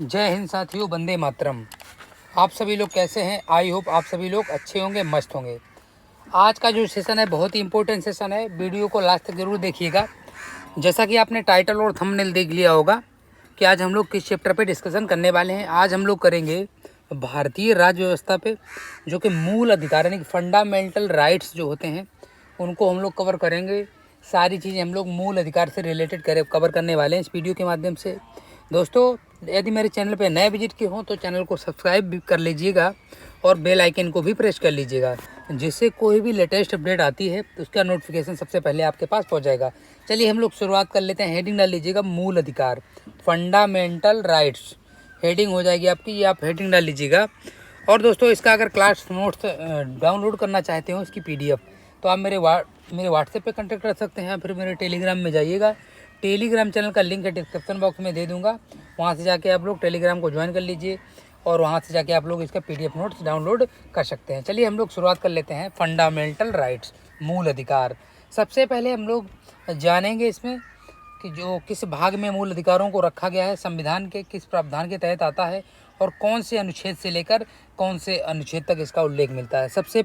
जय हिंद साथियों, वंदे मातरम। आप सभी लोग कैसे हैं? आई होप आप सभी लोग अच्छे होंगे, मस्त होंगे। आज का जो सेशन है बहुत ही इंपॉर्टेंट सेशन है। वीडियो को लास्ट तक जरूर देखिएगा। जैसा कि आपने टाइटल और थंबनेल देख लिया होगा कि आज हम लोग किस चैप्टर पे डिस्कशन करने वाले हैं। आज हम लोग करेंगे भारतीय राज्य व्यवस्था पे, जो कि मूल अधिकार यानी कि फंडामेंटल राइट्स जो होते हैं उनको हम लोग कवर करेंगे। सारी चीज़ें हम लोग मूल अधिकार से रिलेटेड कवर करने वाले हैं इस वीडियो के माध्यम से। दोस्तों, यदि मेरे चैनल पे नए विजिट किए हों तो चैनल को सब्सक्राइब भी कर लीजिएगा और बेल आइकन को भी प्रेस कर लीजिएगा, जिससे कोई भी लेटेस्ट अपडेट आती है तो उसका नोटिफिकेशन सबसे पहले आपके पास पहुंच जाएगा। चलिए हम लोग शुरुआत कर लेते हैं। हेडिंग डाल लीजिएगा मूल अधिकार, फंडामेंटल राइट्स। हेडिंग हो जाएगी आपकी, ये आप हेडिंग डाल लीजिएगा। और दोस्तों, इसका अगर क्लास नोट्स डाउनलोड करना चाहते हो इसकी PDF, तो आप मेरे व्हाट्सएप पे कांटेक्ट कर सकते हैं, फिर मेरे टेलीग्राम में जाइएगा। टेलीग्राम चैनल का लिंक है डिस्क्रिप्शन बॉक्स में दे दूंगा, वहाँ से जाके आप लोग टेलीग्राम को ज्वाइन कर लीजिए और वहाँ से जाके आप लोग इसका PDF नोट्स डाउनलोड कर सकते हैं। चलिए हम लोग शुरुआत कर लेते हैं। फंडामेंटल राइट्स, मूल अधिकार। सबसे पहले हम लोग जानेंगे इसमें कि जो किस भाग में मूल अधिकारों को रखा गया है, संविधान के किस प्रावधान के तहत आता है और कौन से अनुच्छेद से लेकर कौन से अनुच्छेद तक इसका उल्लेख मिलता है। सबसे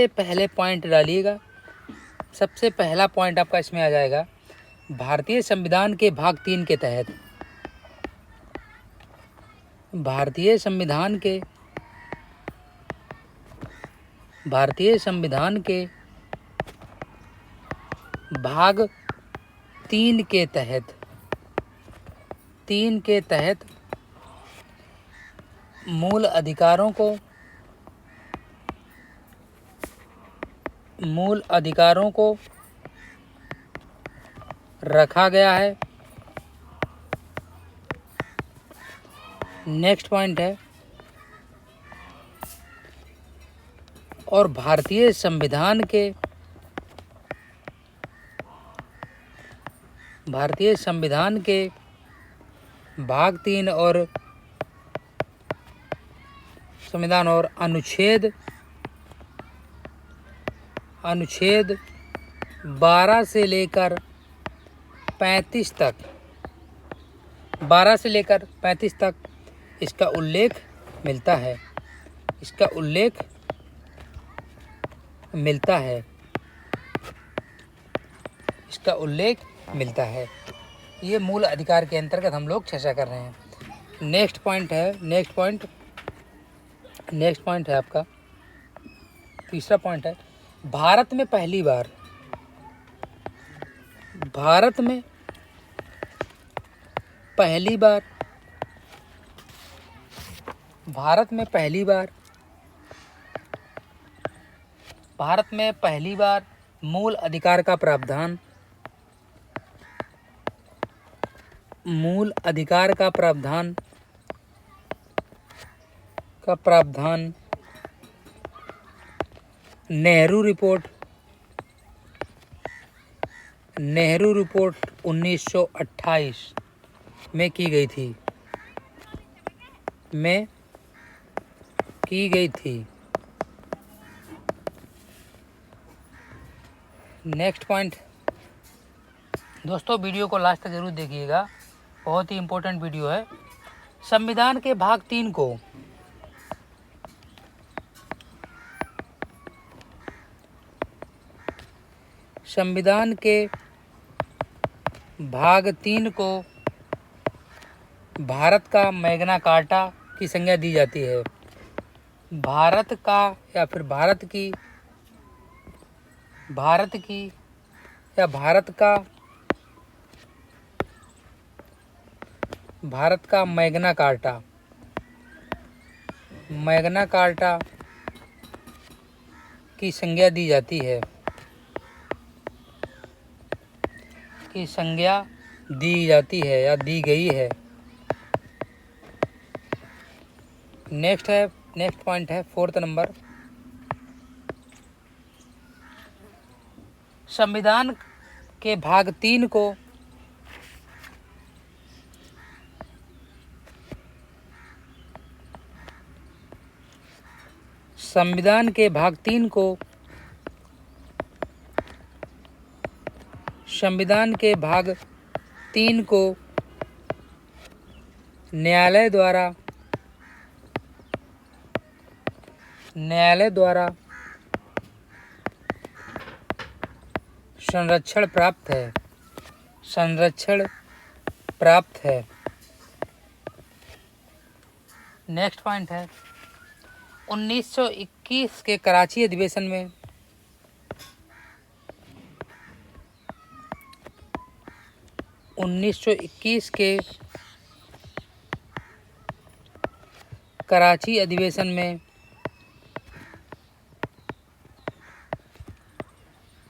पहले पॉइंट डालिएगा। सबसे पहला पॉइंट आपका इसमें आ जाएगा, भारतीय संविधान के भाग 3 के तहत। भारतीय संविधान के भाग 3 के तहत मूल अधिकारों को रखा गया है। नेक्स्ट पॉइंट है, और भारतीय संविधान के भाग 3 और संविधान और अनुच्छेद 12 से लेकर 35 तक इसका उल्लेख मिलता है। ये मूल अधिकार के अंतर्गत हम लोग चर्चा कर रहे हैं। नेक्स्ट पॉइंट है आपका, तीसरा पॉइंट है, भारत में पहली बार मूल अधिकार का प्रावधान नेहरू रिपोर्ट 1928 में की गई थी। नेक्स्ट पॉइंट, दोस्तों वीडियो को लास्ट तक जरूर देखिएगा, बहुत ही इम्पोर्टेंट वीडियो है। संविधान के भाग 3 को भारत का मैग्ना कार्टा की संज्ञा दी जाती है। भारत का मैग्ना कार्टा की संज्ञा दी जाती है, या दी गई है। नेक्स्ट पॉइंट है, 4th नंबर, संविधान के भाग 3 को संविधान के भाग 3 को न्यायालय द्वारा संरक्षण प्राप्त है। नेक्स्ट पॉइंट है 1921 के कराची अधिवेशन में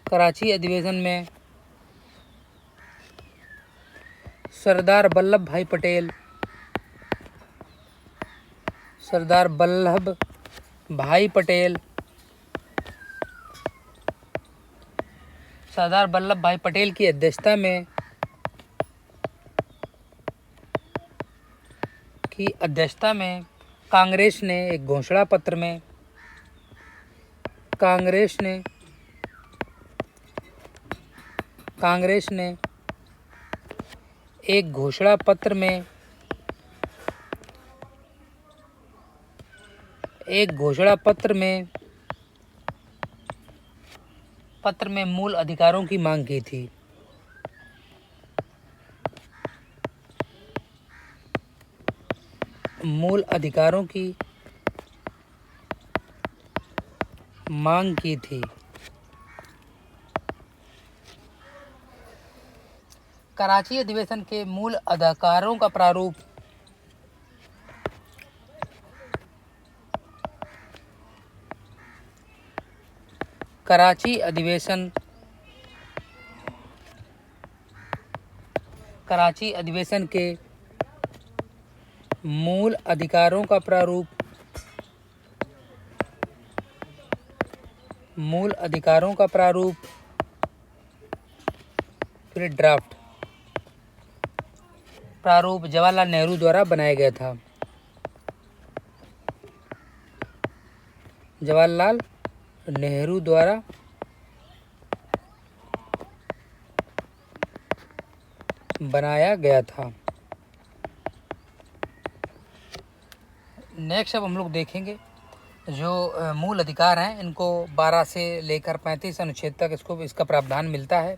कराची अधिवेशन में सरदार वल्लभ भाई पटेल की अध्यक्षता में कांग्रेस ने एक घोषणा पत्र में मूल अधिकारों की मांग की थी। कराची अधिवेशन के मूल अधिकारों का प्रारूप कराची अधिवेशन के मूल अधिकारों का प्रारूप फिर ड्राफ्ट प्रारूप जवाहरलाल नेहरू द्वारा बनाया गया था। जवाहरलाल नेहरू द्वारा बनाया गया था। नेक्स्ट अब हम लोग देखेंगे जो मूल अधिकार हैं, इनको 12 से लेकर 35 अनुच्छेद तक इसका प्रावधान मिलता है।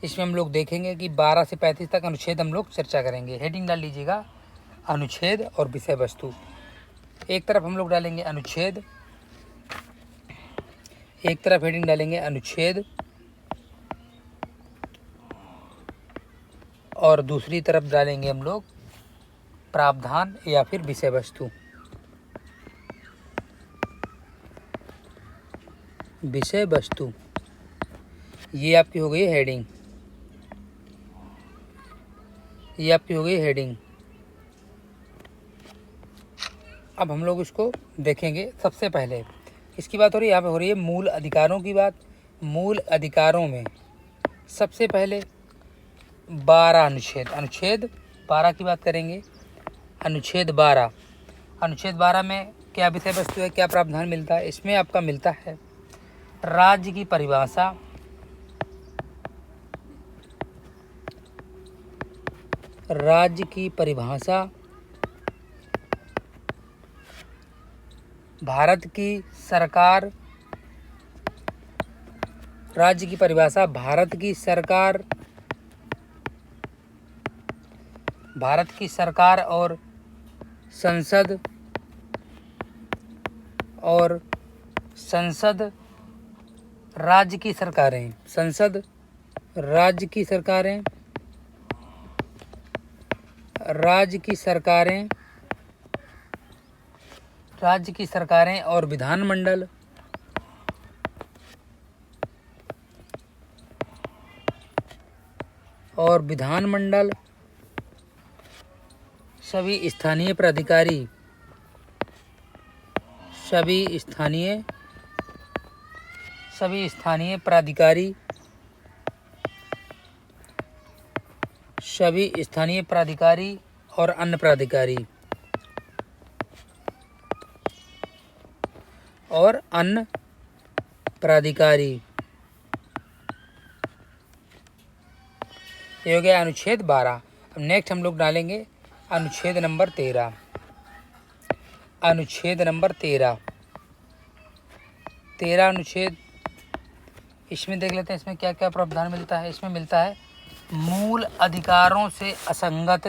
इसमें हम लोग देखेंगे कि 12 से 35 तक अनुच्छेद हम लोग चर्चा करेंगे। हेडिंग डाल लीजिएगा अनुच्छेद और विषय वस्तु। एक तरफ हम लोग डालेंगे अनुच्छेद, एक तरफ हेडिंग डालेंगे अनुच्छेद और दूसरी तरफ डालेंगे हम लोग प्रावधान या फिर विषय वस्तु। ये आपकी हो गई हेडिंग। अब हम लोग इसको देखेंगे। सबसे पहले इसकी बात हो रही है, यहाँ पे हो रही है मूल अधिकारों की बात। मूल अधिकारों में सबसे पहले 12 अनुच्छेद 12 की बात करेंगे। अनुच्छेद 12 में क्या विषय वस्तु है, क्या प्रावधान मिलता है? इसमें आपका मिलता है राज्य की परिभाषा, भारत की सरकार, राज्य की परिभाषा, भारत की सरकार और संसद राज्य की सरकारें, राज्य की सरकारें और विधानमंडल सभी स्थानीय प्राधिकारी और अन्य प्राधिकारी। ये हो गया अनुच्छेद 12। अब नेक्स्ट हम लोग डालेंगे अनुच्छेद नंबर 13, अनुच्छेद नंबर 13, 13 अनुच्छेद। इसमें देख लेते हैं इसमें क्या क्या प्रावधान मिलता है। इसमें मिलता है मूल अधिकारों से असंगत,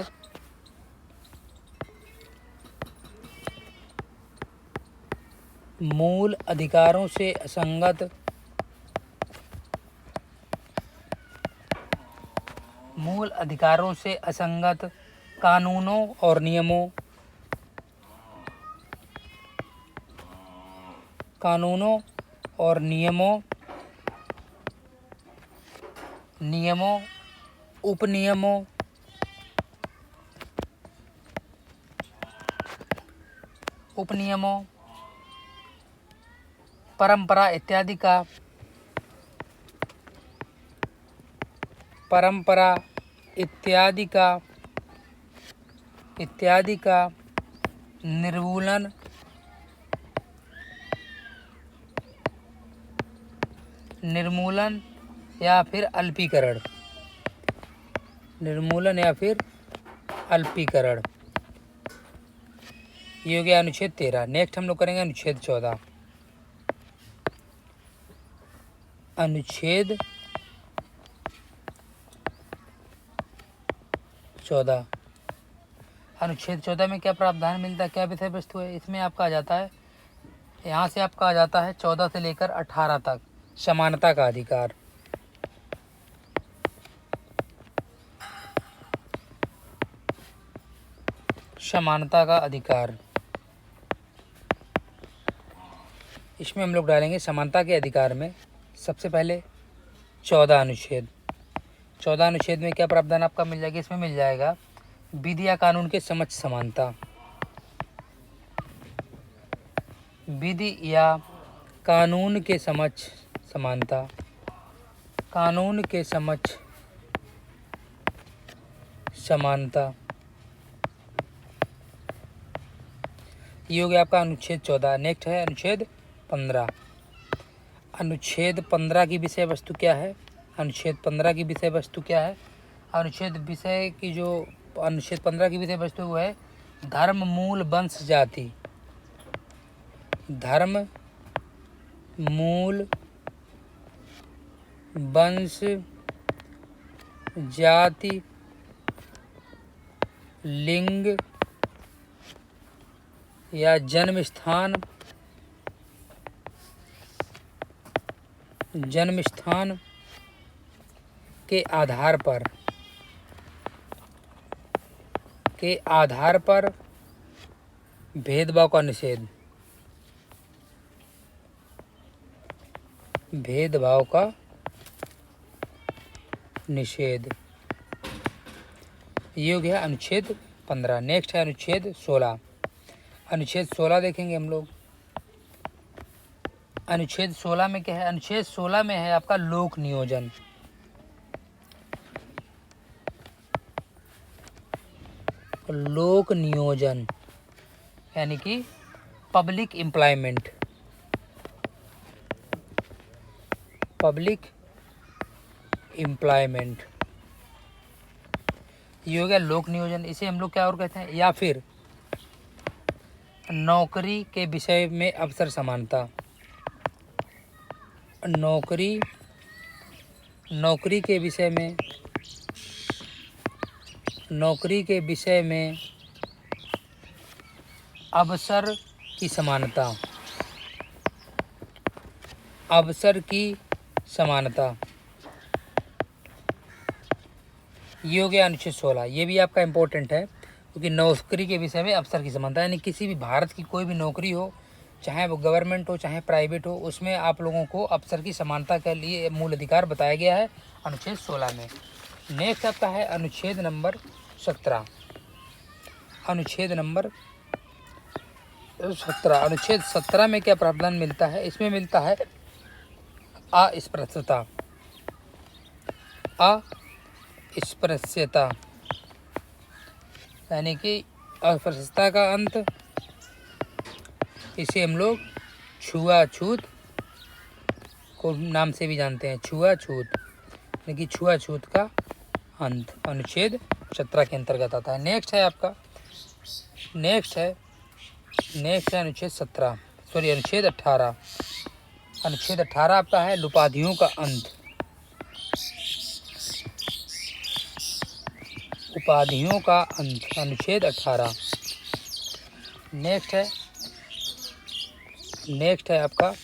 मूल अधिकारों से असंगत, मूल अधिकारों से असंगत कानूनों और नियमों, कानूनों और नियमों, नियमों, उपनियमों, उपनियमों, परंपरा इत्यादि का, परंपरा इत्यादि का, इत्यादि का निर्मूलन, निर्मूलन या फिर अल्पीकरण, निर्मूलन या फिर अल्पीकरण। ये हो गया अनुच्छेद 13। नेक्स्ट हम लोग करेंगे अनुच्छेद 14। अनुच्छेद 14, अनुच्छेद 14 में क्या प्रावधान मिलता है, क्या विषय वस्तु है। इसमें आपका आ जाता है, यहाँ से आपका आ जाता है 14 से लेकर 18 तक समानता का अधिकार, समानता का अधिकार। इसमें हम लोग डालेंगे समानता के अधिकार में सबसे पहले 14 अनुच्छेद। 14 अनुच्छेद में क्या प्रावधान आपका मिल जाएगा। इसमें मिल जाएगा विधि या कानून के समक्ष समानता, विधि या कानून के समक्ष समानता, कानून के समक्ष समानता। ये हो गया आपका अनुच्छेद 14। नेक्स्ट है अनुच्छेद 15। अनुच्छेद 15 की विषय वस्तु क्या है। अनुच्छेद 15 की विषय वस्तु क्या है। अनुच्छेद 15 की विषय वस्तु वो है धर्म मूल वंश जाति, धर्म मूल वंश जाति लिंग या जन्म स्थान, जन्म स्थान के आधार पर, के आधार पर भेदभाव का निषेध, भेदभाव का निषेध। ये हो गया अनुच्छेद 15। नेक्स्ट है अनुच्छेद 16। अनुच्छेद 16 देखेंगे हम लोग। अनुच्छेद 16 में क्या है। अनुच्छेद 16 में है आपका लोक नियोजन, लोक नियोजन यानी कि पब्लिक एम्प्लॉयमेंट, पब्लिक एम्प्लॉयमेंट। ये हो गया लोक नियोजन। इसे हम लोग क्या और कहते हैं, या फिर नौकरी के विषय में अवसर समानता, नौकरी, नौकरी के विषय में, नौकरी के विषय में अवसर की समानता, अवसर की समानता। ये हो गया अनुच्छेद 16। ये भी आपका इम्पोर्टेंट है क्योंकि नौकरी के विषय में अवसर की समानता यानी किसी भी भारत की कोई भी नौकरी हो, चाहे वो गवर्नमेंट हो चाहे प्राइवेट हो, उसमें आप लोगों को अवसर की समानता के लिए मूल अधिकार बताया गया है अनुच्छेद 16 में। नेक्स्ट आपका है अनुच्छेद नंबर 17। अनुच्छेद नंबर 17। अनुच्छेद 17 में क्या प्रावधान मिलता है। इसमें मिलता है अस्पृश्यता, अस्पृश्यता यानी कि अस्पृश्यता का अंत। इसे हम लोग छुआछूत को नाम से भी जानते हैं, छुआछूत यानी कि छुआछूत का अंत अनुच्छेद 17 के अंतर्गत आता है। नेक्स्ट है आपका नेक्स्ट है अनुच्छेद 18। अनुच्छेद 18 आपका है उपाधियों का अंत। उपाधियों का अंत, अनुच्छेद 18। नेक्स्ट है आपका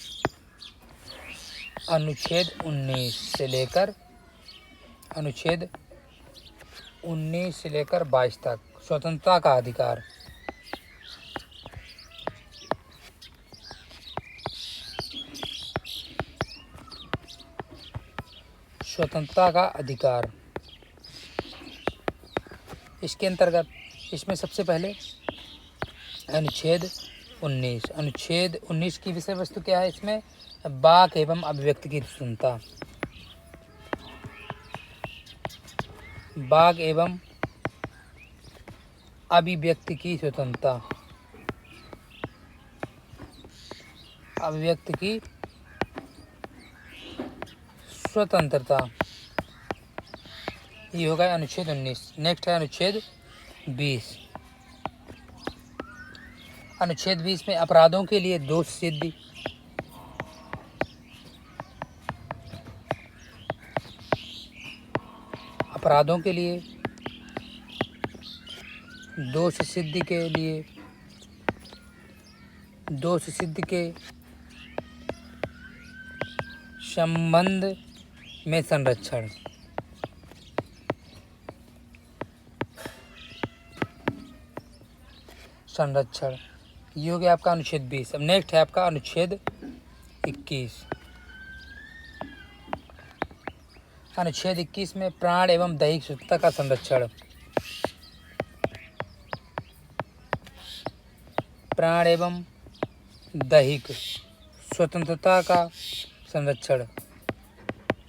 अनुच्छेद 19 से लेकर 22 तक, स्वतंत्रता का अधिकार। स्वतंत्रता का अधिकार, इसके अंतर्गत इसमें सबसे पहले अनुच्छेद 19 की विषय वस्तु क्या है? इसमें वाक एवं अभिव्यक्ति की स्वतंत्रता। वाक एवं अभिव्यक्ति की स्वतंत्रता, अभिव्यक्ति की स्वतंत्रता, ये होगा अनुच्छेद 19। नेक्स्ट है अनुच्छेद 20। अनुच्छेद 20 में अपराधों के लिए दोष सिद्धि। अपराधों के लिए दोष सिद्धि के संबंध में संरक्षण। ये हो गया आपका अनुच्छेद 20। अब नेक्स्ट है आपका अनुच्छेद 21। अनुच्छेद 21 में प्राण एवं दैहिक स्वतंत्रता का संरक्षण। प्राण एवं दैहिक स्वतंत्रता का संरक्षण,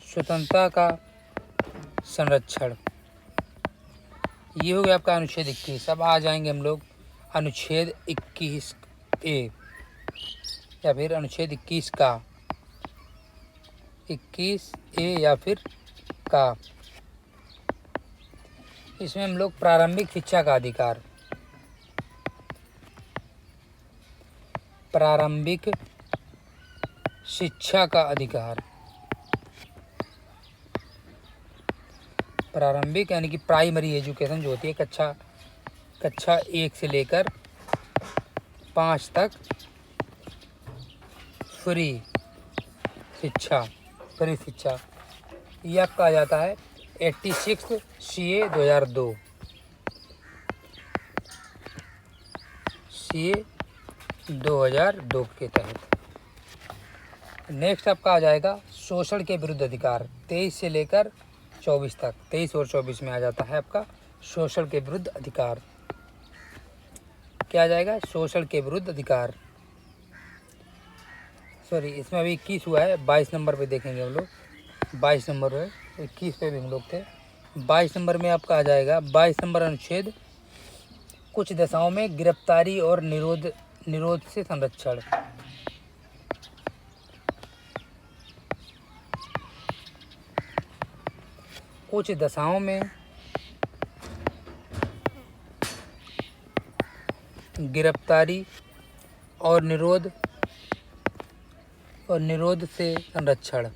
स्वतंत्रता का संरक्षण, ये हो गया आपका अनुच्छेद 21। अब आ जाएंगे हम लोग अनुच्छेद 21A या फिर अनुच्छेद 21 का, 21A या फिर का। इसमें हम लोग प्रारंभिक शिक्षा का अधिकार, प्रारंभिक शिक्षा का अधिकार, प्रारंभिक यानी कि प्राइमरी एजुकेशन जो होती है, कक्षा 1 से लेकर 5 तक फ्री शिक्षा, यह आपका आ जाता है 86 CA 2002। CA 2002 के तहत। नेक्स्ट आपका आ जाएगा शोषण के विरुद्ध अधिकार, 23 से लेकर 24 तक। 23 और 24 में आ जाता है आपका शोषण के विरुद्ध अधिकार। क्या आ जाएगा? शोषण के विरुद्ध अधिकार। सॉरी, इसमें अभी 21 हुआ है, 22 नंबर पे देखेंगे हम लोग। 22 नंबर है, 21 पे भी हम लोग थे। 22 नंबर में आपका आ जाएगा 22 नंबर अनुच्छेद, कुछ दशाओं में गिरफ्तारी और निरोध से संरक्षण। कुछ दशाओं में गिरफ्तारी और निरोध से संरक्षण,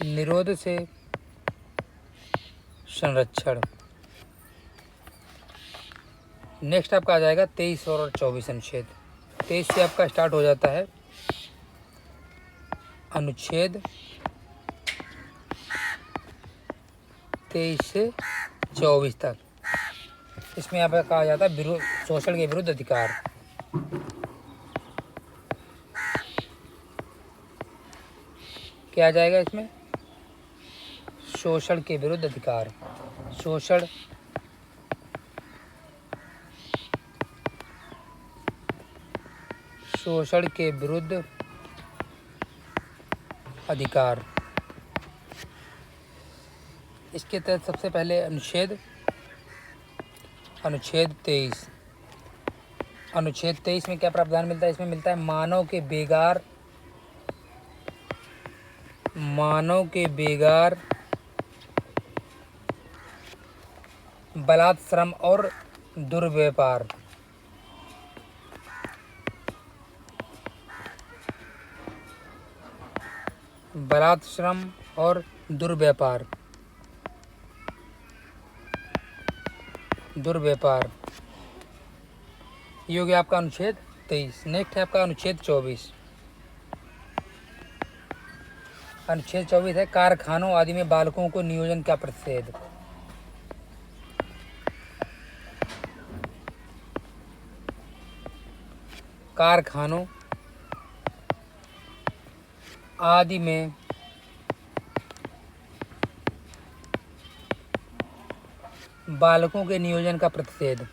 निरोध से संरक्षण। नेक्स्ट आपका आ जाएगा 23 और 24 अनुच्छेद। 23 से आपका स्टार्ट हो जाता है अनुच्छेद 23 से 24 तक। इसमें आपका कहा जाता है शोषण के विरुद्ध अधिकार। क्या आ जाएगा इसमें? शोषण के विरुद्ध अधिकार। शोषण के विरुद्ध अधिकार। इसके तहत सबसे पहले अनुच्छेद 23। अनुच्छेद 23 में क्या प्रावधान मिलता है? इसमें मिलता है मानव के बेगार बलात्, श्रम और दुर्व्यापार। बलात्, श्रम और दुर्व्यापार। दुर्व्यापार। ये हो गया आपका अनुच्छेद 23। नेक्स्ट है आपका अनुच्छेद 24। अनुच्छेद 24 है कारखानों आदि में बालकों को नियोजन का प्रतिषेध। कारखानों आदि में बालकों के नियोजन का प्रतिषेध।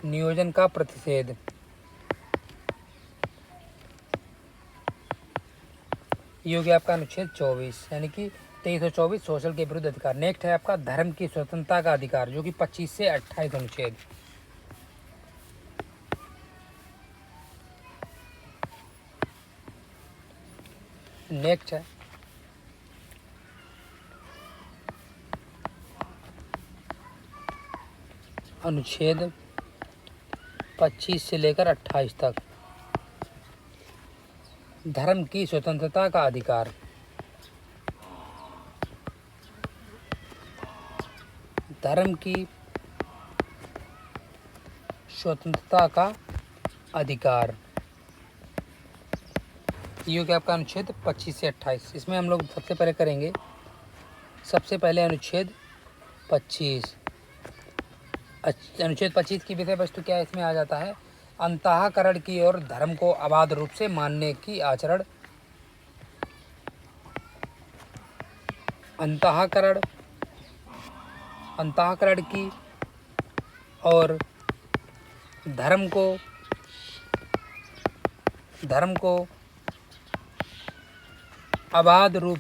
नियोजन का प्रतिषेध। ये हो गया आपका अनुच्छेद 24, यानी कि 23 और 24 सोशल के विरुद्ध अधिकार। नेक्स्ट है आपका धर्म की स्वतंत्रता का अधिकार, जो कि 25 से 28 अनुच्छेद। नेक्स्ट है अनुच्छेद 25 से लेकर 28 तक, धर्म की स्वतंत्रता का अधिकार। धर्म की स्वतंत्रता का अधिकार। ये हो गया आपका अनुच्छेद 25 से 28। इसमें हम लोग सबसे पहले करेंगे, सबसे पहले अनुच्छेद 25। अनुच्छेद 25 की विषय वस्तु क्या इसमें आ जाता है? अंतःकरण की और धर्म को अबाध रूप से मानने की आचरण। अंतःकरण की और धर्म को अबाध रूप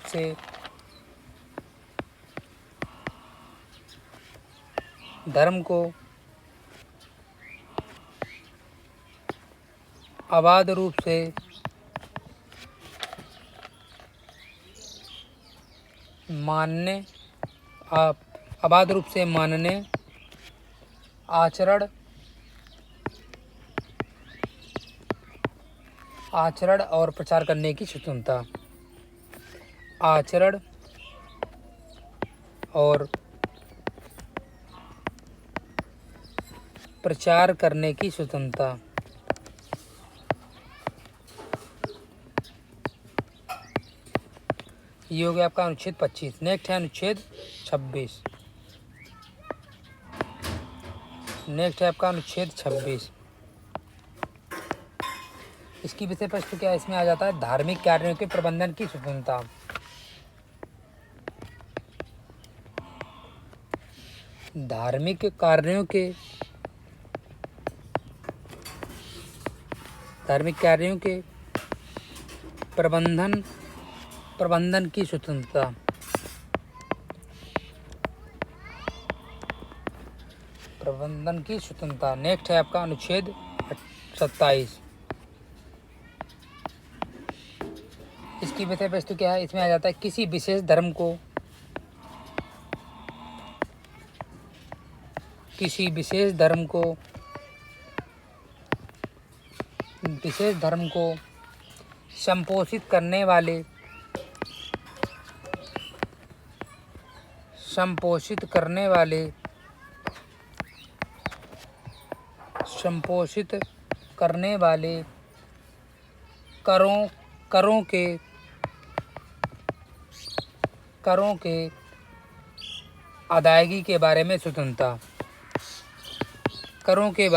से मानने आचरण और प्रचार करने की स्वतंत्रता। आचरण और प्रचार करने की स्वतंत्रता। ये हो गया आपका अनुच्छेद 25। नेक्स्ट है अनुच्छेद 26। नेक्स्ट है आपका अनुच्छेद 26। इसकी विषय वस्तु क्या इसमें आ जाता है? धार्मिक कार्यों के प्रबंधन की स्वतंत्रता। धार्मिक कार्यों के प्रबंधन की स्वतंत्रता। प्रबंधन की स्वतंत्रता। नेक्स्ट है आपका अनुच्छेद 27। इसकी विषय वस्तु क्या है? इसमें आ जाता है किसी विशेष धर्म को संपोषित करने वाले करों के अदायगी के बारे में स्वतंत्रता। करों के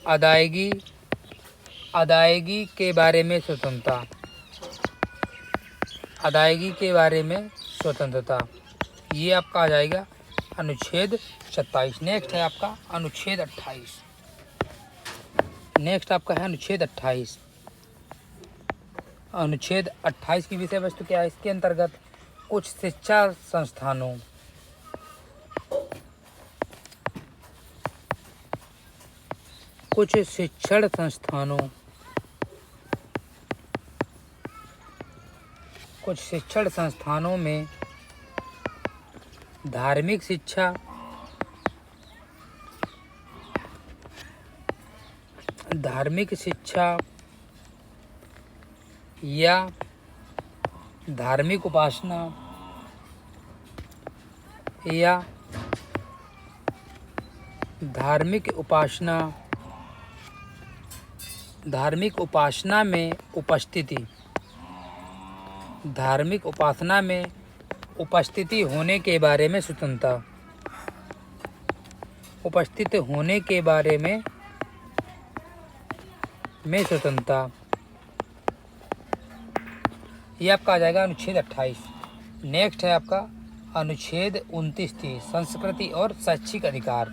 अदायगी के बारे में स्वतंत्रता। ये आपका आ जाएगा अनुच्छेद 27। नेक्स्ट है आपका अनुच्छेद 28। नेक्स्ट आपका है अनुच्छेद 28। अनुच्छेद 28 की विषय वस्तु क्या है? इसके अंतर्गत कुछ शिक्षण संस्थानों कुछ शिक्षण संस्थानों में धार्मिक शिक्षा या धार्मिक उपासना में उपस्थिति होने के बारे में स्वतंत्रता। उपस्थित होने के बारे में स्वतंत्रता। ये आपका आ जाएगा अनुच्छेद 28। नेक्स्ट है आपका अनुच्छेद 29-30 संस्कृति और शैक्षिक अधिकार।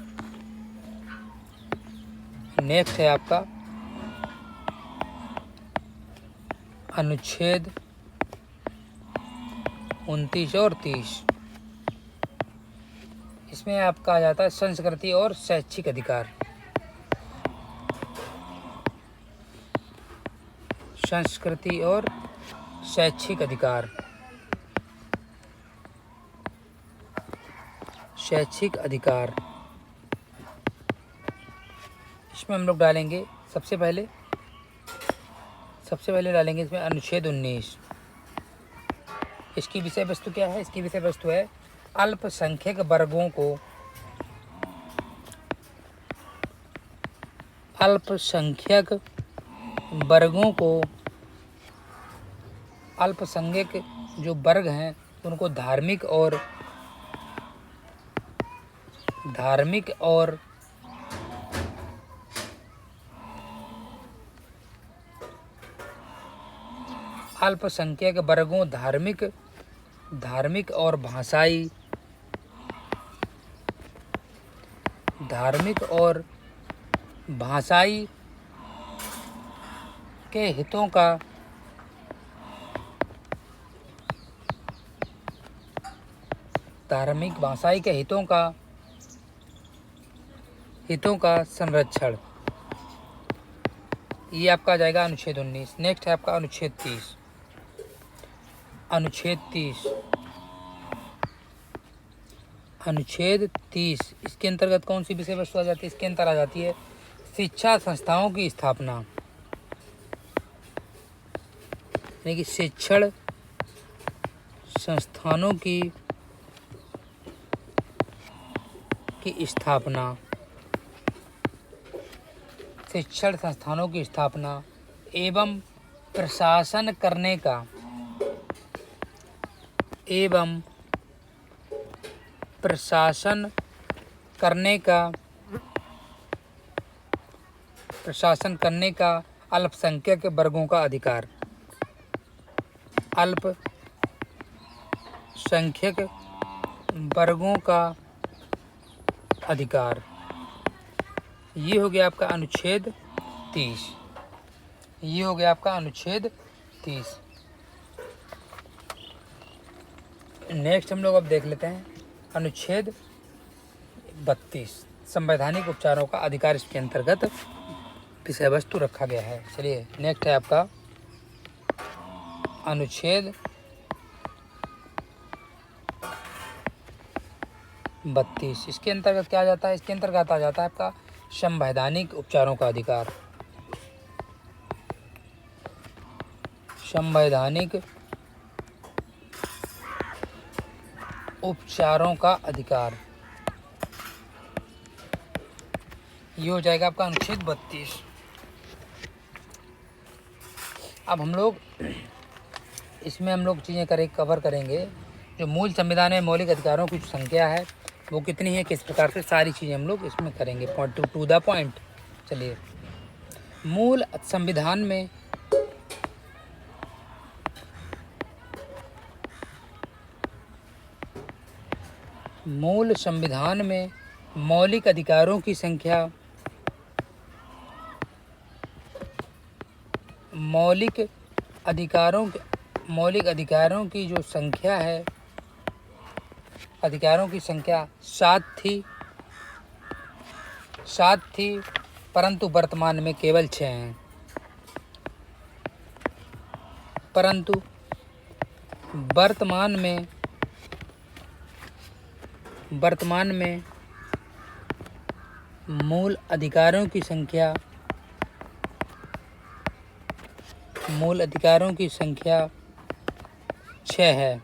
नेक्स्ट है आपका अनुच्छेद 29 और 30। इसमें आपका आ जाता है संस्कृति और शैक्षिक अधिकार। संस्कृति और शैक्षिक अधिकार। शैक्षिक अधिकार इसमें हम लोग डालेंगे सबसे पहले डालेंगे इसमें अनुच्छेद 19। इसकी विषय वस्तु क्या है? इसकी विषय वस्तु है अल्पसंख्यक वर्गों को अल्पसंख्यक जो वर्ग हैं उनको धार्मिक और अल्पसंख्यक वर्गों धार्मिक और भाषाई के हितों का संरक्षण। ये आपका आ जाएगा अनुच्छेद 19। नेक्स्ट है आपका अनुच्छेद 30। अनुच्छेद 30 इसके अंतर्गत कौन सी विषय वस्तु आ जाती है? इसके अंतर आ जाती है शिक्षा संस्थाओं की स्थापना, यानी कि शिक्षण संस्थानों की स्थापना एवं प्रशासन करने का अल्पसंख्यक वर्गों का अधिकार। अल्पसंख्यक वर्गों का अधिकार। ये हो गया आपका अनुच्छेद 30। नेक्स्ट हम लोग अब देख लेते हैं अनुच्छेद 32 संवैधानिक उपचारों का अधिकार। इसके अंतर्गत विषय वस्तु रखा गया है। चलिए नेक्स्ट है आपका अनुच्छेद 32। इसके अंतर्गत क्या आ जाता है? इसके अंतर्गत आ जाता है आपका संवैधानिक उपचारों का अधिकार। संवैधानिक उपचारों का अधिकार। ये हो जाएगा आपका अनुच्छेद 32। अब हम लोग इसमें चीज़ें कवर करेंगे। जो मूल संविधान में मौलिक अधिकारों की संख्या है वो कितनी है, किस प्रकार से, सारी चीज़ें हम लोग इसमें करेंगे टू द पॉइंट। चलिए, मूल संविधान में मौलिक अधिकारों की संख्या मौलिक अधिकारों की जो संख्या है, अधिकारों की संख्या 7 थी, परंतु वर्तमान में केवल 6 हैं। परंतु वर्तमान में मूल अधिकारों की संख्या 6 है।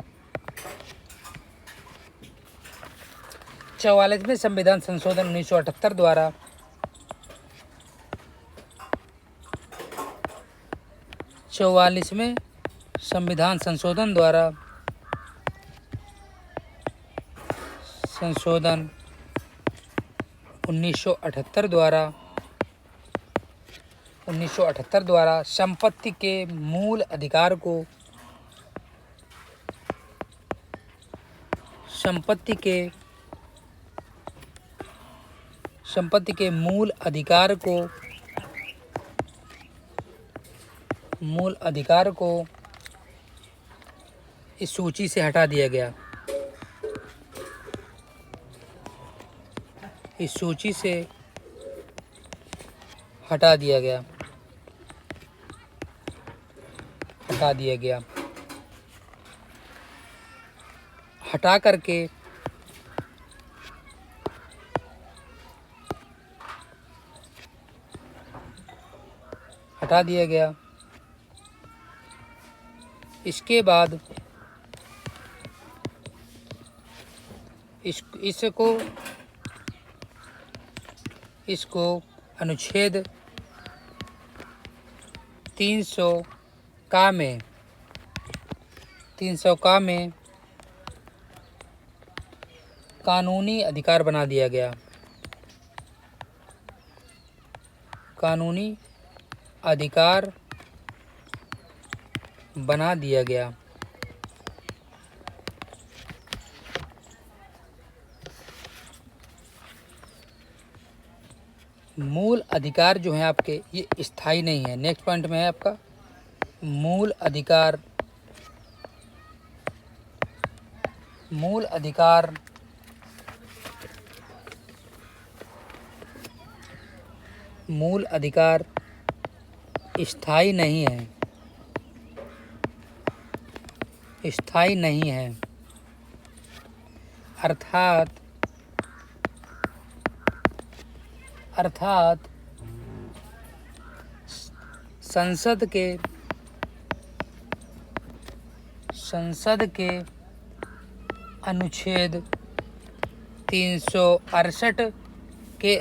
44वें संविधान संशोधन 1978 द्वारा संविधान संशोधन 1978 द्वारा संपत्ति के मूल अधिकार को इस सूची से हटा दिया गया। हटा करके हटा दिया गया। इसके बाद इसको अनुच्छेद 300 का में कानूनी अधिकार बना दिया गया। मूल अधिकार जो हैं आपके, ये स्थायी नहीं है। नेक्स्ट पॉइंट में है आपका मूल अधिकार स्थायी नहीं है। अर्थात संसद के अनुच्छेद 368 के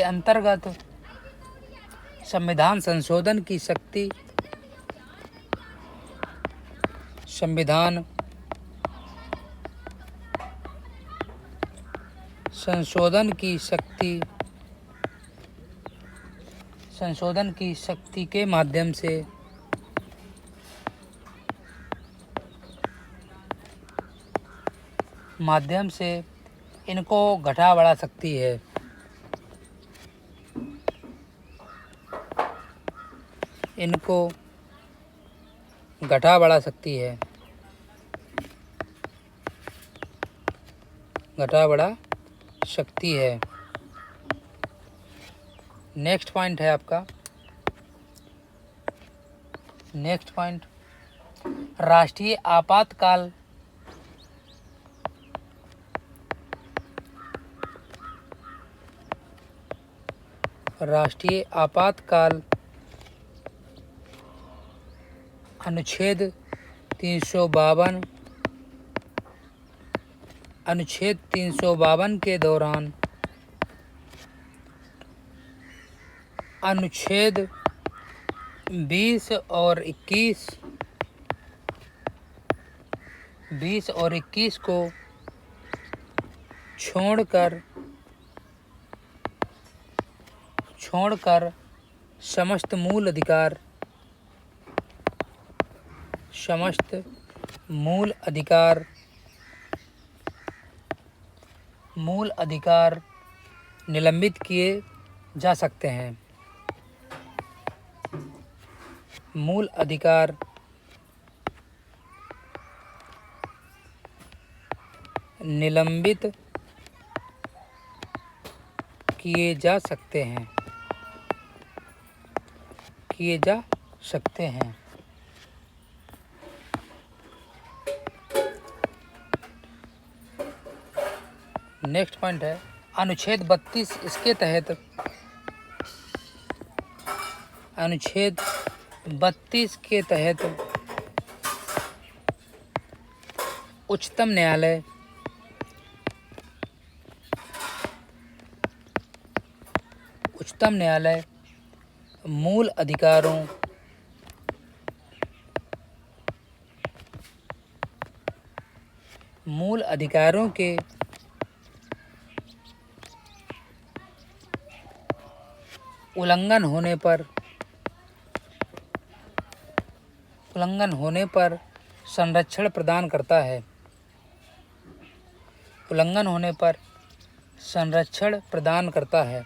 अंतर्गत संविधान संशोधन की शक्ति के माध्यम से इनको घटा बढ़ा सकती है। नेक्स्ट पॉइंट है आपका राष्ट्रीय आपातकाल अनुच्छेद 352 के दौरान अनुच्छेद 20 और 21 को छोड़कर समस्त मूल अधिकार निलंबित किए जा सकते हैं। मूल अधिकार निलंबित किए जा सकते हैं। किए जा सकते हैं। नेक्स्ट पॉइंट है अनुच्छेद 32 इसके तहत अनुच्छेद 32 के तहत उच्चतम न्यायालय मूल अधिकारों के उल्लंघन होने पर संरक्षण प्रदान करता है। उल्लंघन होने पर संरक्षण प्रदान करता है।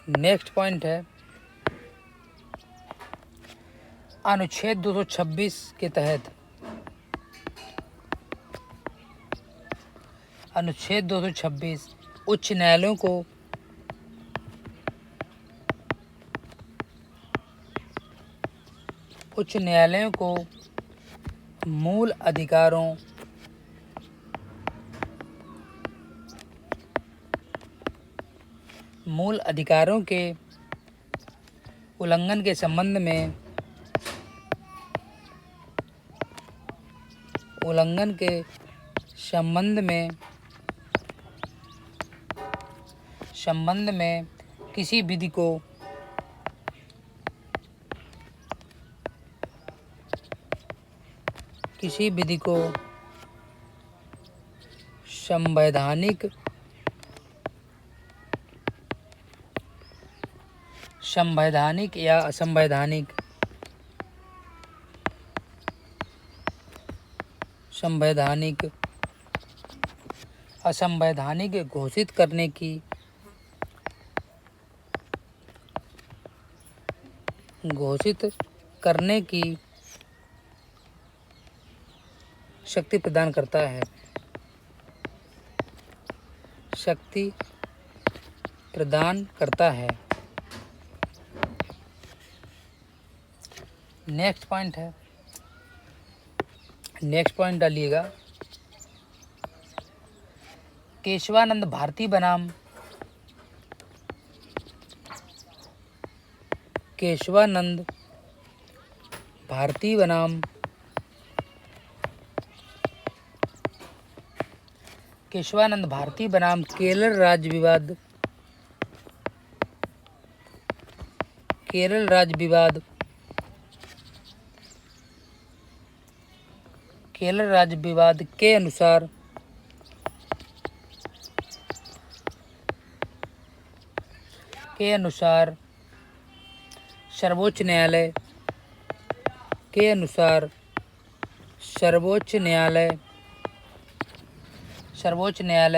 नेक्स्ट पॉइंट है अनुच्छेद 226 के तहत अनुच्छेद 226 उच्च न्यायालयों को मूल अधिकारों के उल्लंघन के संबंध में किसी विधि को संवैधानिक या असंवैधानिक घोषित करने की शक्ति प्रदान करता है। नेक्स्ट पॉइंट डालिएगा केशवानंद भारती बनाम केरल राज्य विवाद के अनुसार सर्वोच्च न्यायालय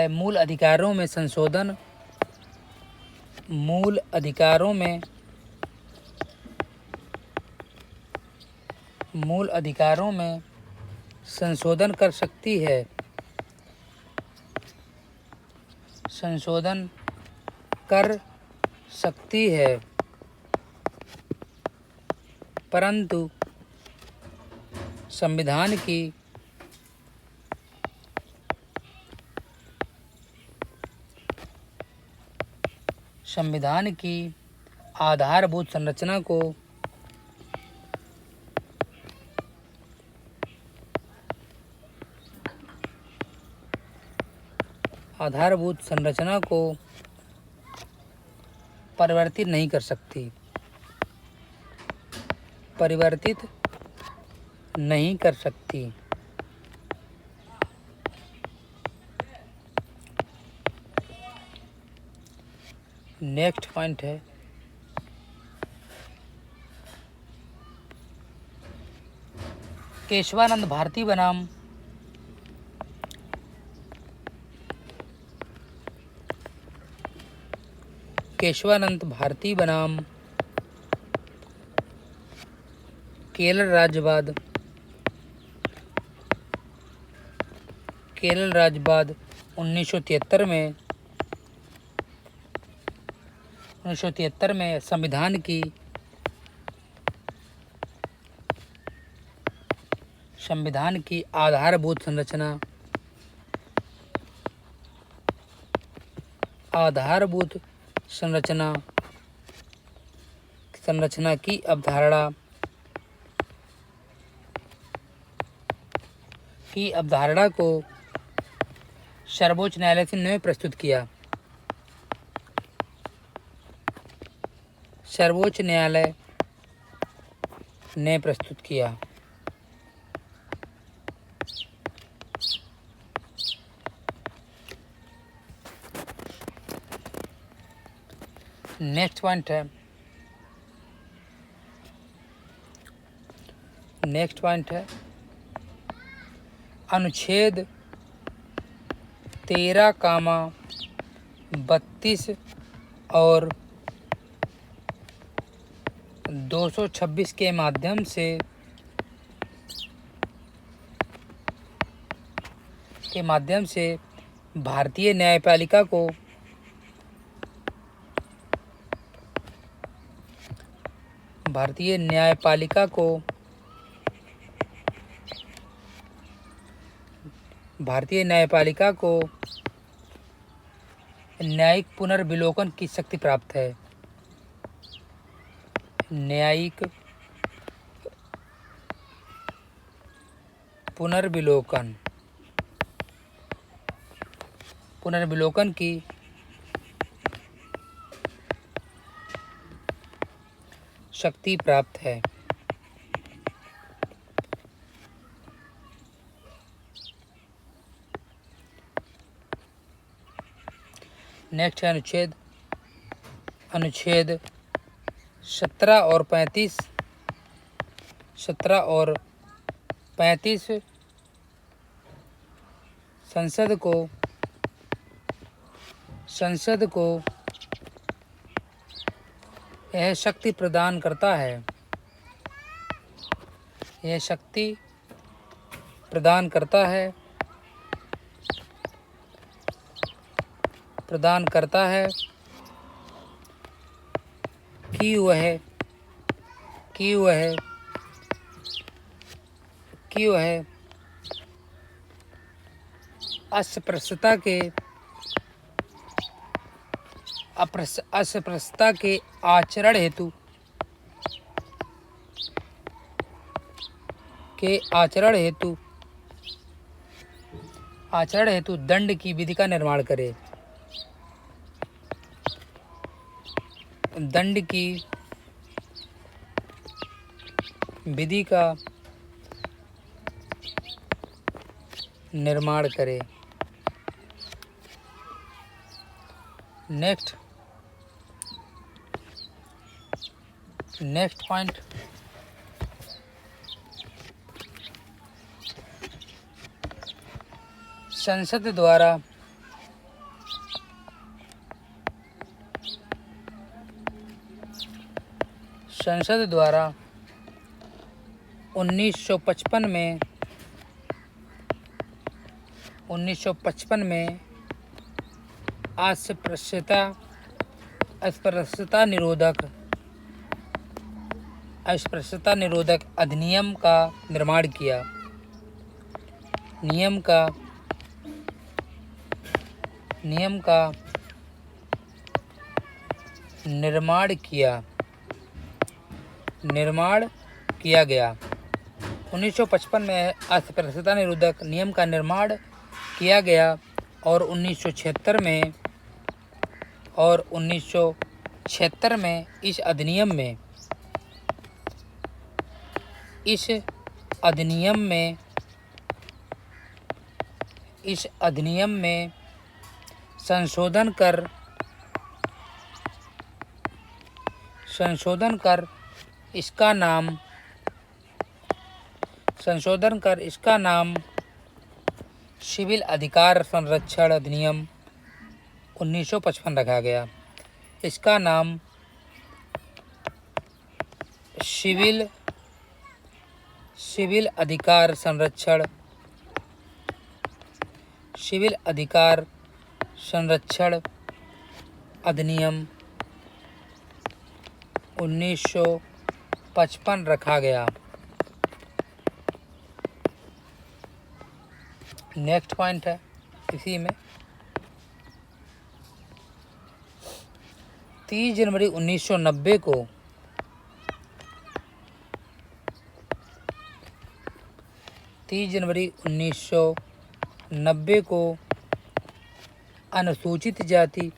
मूल अधिकारों में संशोधन कर सकती है परंतु संविधान की आधारभूत संरचना को परिवर्तित नहीं कर सकती। नेक्स्ट पॉइंट है केशवानंद भारती बनाम केरल केरल राज्य बाद 1973 में संविधान की आधारभूत संरचना की अवधारणा को सर्वोच्च न्यायालय ने प्रस्तुत किया। सर्वोच्च न्यायालय ने प्रस्तुत किया। नेक्स्ट पॉइंट है अनुच्छेद 13, 32 और 226 के माध्यम से भारतीय न्यायपालिका को न्यायिक पुनर्विलोकन की शक्ति प्राप्त है। न्यायिक पुनर्विलोकन की शक्ति प्राप्त है। नेक्स्ट है अनुच्छेद 17 और 35 संसद को यह शक्ति प्रदान करता है कि वह अस्पृश्यता के आचरण हेतु दंड की विधि का निर्माण करे। दंड की विधि का निर्माण करे। नेक्स्ट पॉइंट संसद द्वारा संसद द्वारा 1955 में अस्पृश्यता निरोधक अधिनियम का निर्माण किया। नियम का निर्माण किया गया। 1955 में अस्पृश्यता निरोधक नियम का निर्माण किया गया और 1976 में इस अधिनियम में संशोधन कर इसका नाम सिविल अधिकार संरक्षण अधिनियम 1955 रखा गया। इसका नाम सिविल अधिकार संरक्षण सिविल अधिकार संरक्षण अधिनियम 1955 रखा गया। नेक्स्ट पॉइंट है इसी में 30 जनवरी 1990 को अनुसूचित जाति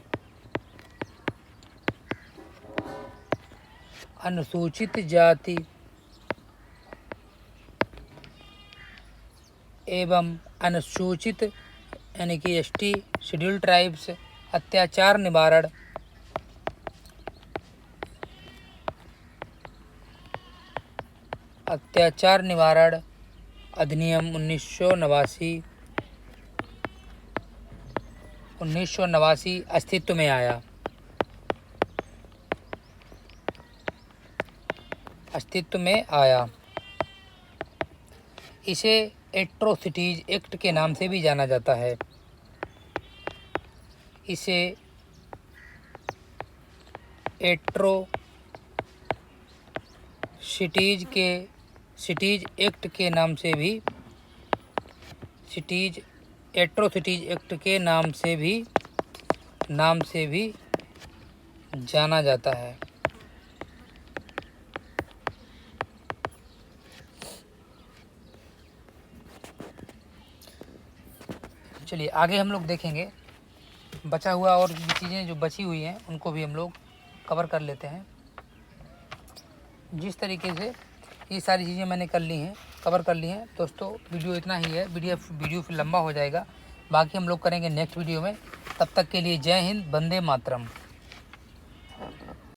एवं अनुसूचित यानी कि एसटी शेड्यूल्ड ट्राइब्स अत्याचार निवारण अधिनियम 1989 अस्तित्व में आया। इसे एट्रोसिटीज एक्ट के नाम से भी जाना जाता है। इसे एट्रोसिटीज एक्ट के नाम से भी जाना जाता है। चलिए आगे हम लोग देखेंगे बचा हुआ और भी चीज़ें जो बची हुई हैं उनको भी हम लोग कवर कर लेते हैं। जिस तरीके से ये सारी चीज़ें मैंने कवर कर ली हैं दोस्तों, वीडियो इतना ही है। वीडियो फिर लंबा हो जाएगा, बाकी हम लोग करेंगे नेक्स्ट वीडियो में। तब तक के लिए जय हिंद, वंदे मातरम।